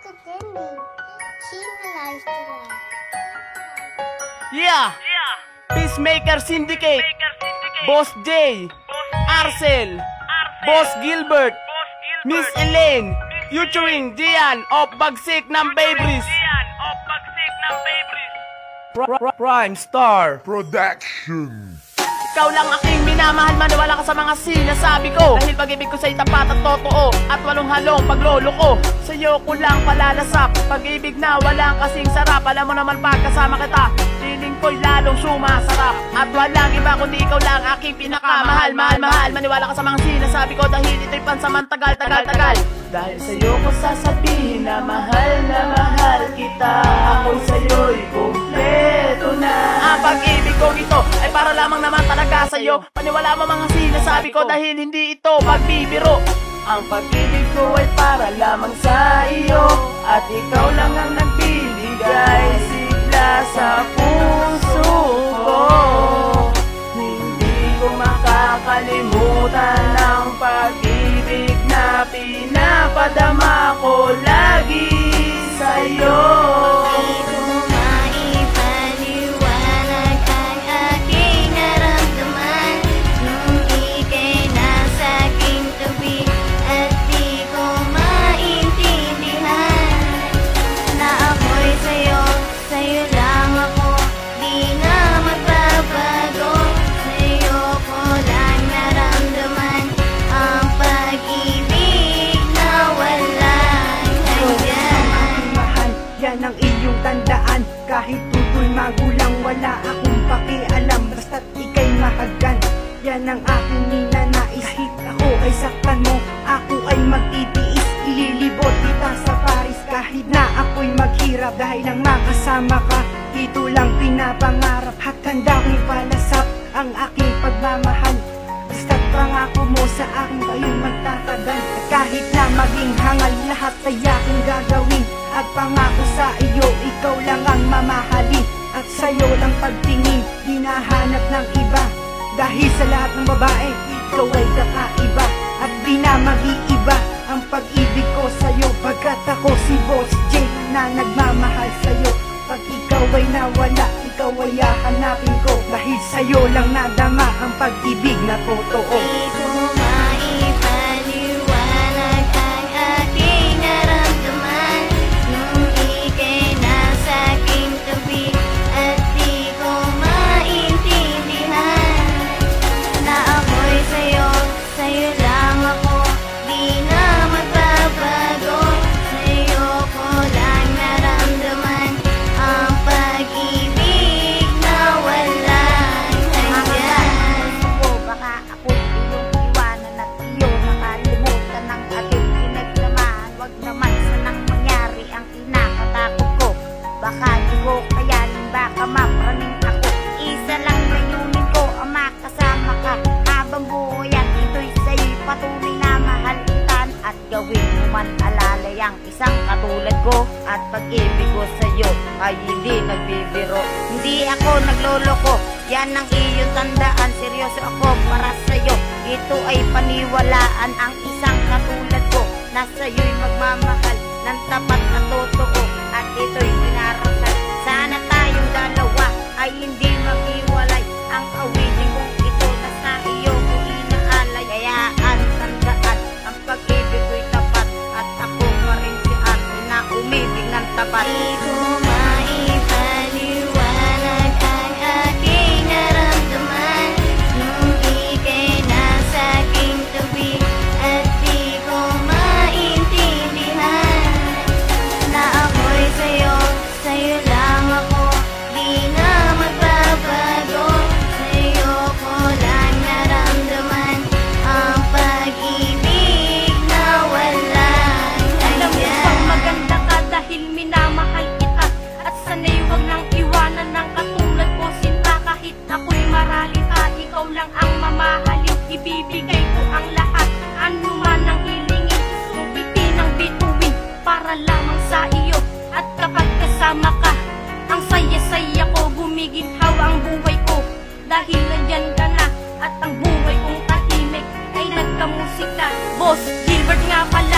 academic. Kinalaistran. Yeah! Peacemaker Syndicate, Boss J, Arcel, Boss Gilbert, Miss Elaine, featuring Dian of Bagsik ng Baybris, Prime Star Production. Ikaw lang aking minamahal, maniwala ka sa mga sinasabi ko. Dahil pag-ibig ko sa'y tapat at totoo, at walong halong paglolo ko. Sa'yo ko lang palalasap, pag-ibig na walang kasing sarap. Alam mo naman pagkasama kita, feeling ko'y lalong sumasarap. At walang iba kundi ikaw lang aking pinakamahal. Mahal, maniwala ka sa mga sinasabi ko. Dahil ito'y pansamantagal, tagal. Dahil sa'yo ko sasabihin na mahal kita. Ako'y sa'yo'y kumpleto na. Ang pag-ibig kong ito ay para lamang naman talaga sa'yo. Paniwala mo mga sinasabi ko dahil hindi ito pagbibiro. Ang pag-ibig ko ay para lamang sa iyo, at ikaw lang ang nagbibigay sigla sa puso ko. Hindi ko makakalimutan ang pag-ibig na pinapadama ko lagi sa'yo. Yan ang iyong tandaan, kahit tutoy magulang, wala akong pakialam, basta't ika'y mahagan. Yan ang aking ninanais, kahit ako ay saktan mo, ako ay magtitiis. Ililibot kita sa Paris kahit na ako'y maghirap, dahil ang makasama ka, ito lang pinapangarap. At handa kong palasap ang aking pagmamahal, basta't pangako mo sa akin kayo'y magtatagal. At kahit na maging hangal, lahat ay aking gagawin. At pangako sa iyo, ikaw lang ang mamahalin. At sa'yo lang pagtingin, hinahanap ng iba. Dahil sa lahat ng babae, ikaw ay kakaiba. At di na mag-iiba ang pag-ibig ko sa'yo, pagkat ako si Boss J na nagmamahal sa'yo. Pag ikaw ay nawala, ikaw ay hahanapin ko. Dahil sa'yo lang nadama ang pag-ibig na totoo. Baka di ko kayanin, baka mapraning ako. Isa lang layunin ko, ang makasama ka habang buhay, at ito'y sa'yo'y patuloy na mahalitan. At gawin mo man alalay ang isang katulad ko. At pag-ibig ko sa'yo ay hindi nagbibiro, hindi ako nagloloko. Yan ang iyong tandaan, seryoso ako para sa'yo. Ito ay paniwalaan, ang isang katulad ko na sa'yo'y magmamahal ng tapat na totoo. At ito'y pinarasal, sana tayong dalawa ay hindi maghiwalay. Ang awitin kong ito na sa iyo ko inaalay. Kayaan, tandaan, ang pag-ibig ko'y tapat, at ako pa rin si Ate na umibig ng tapat. Di ko maipaliwanag ang aking naramdaman nung ika'y nasa aking tabi, at di ko maintindihan na ako'y sa'yo lang ako, di na magbabago. Sa'yo ko lang naramdaman ang pag-ibig na walang Alam mo hanggan. bang maganda ka dahil minamahal kita, at sana'y huwag nang iwanan ng katulad ko, sinta. Kahit ako'y maralita, ikaw lang ang mamahalin. Ibibigay ko ang lahat, ano man ang hilingin, subitin ang bituin para lamang sa iyo. At kapag kasama ka, ang saya-saya ko, gumiginhawa ang buhay ko. Dahil nandyan ka na, at ang buhay kong tahimik ay nagkamusika. Boss Gilbert nga pala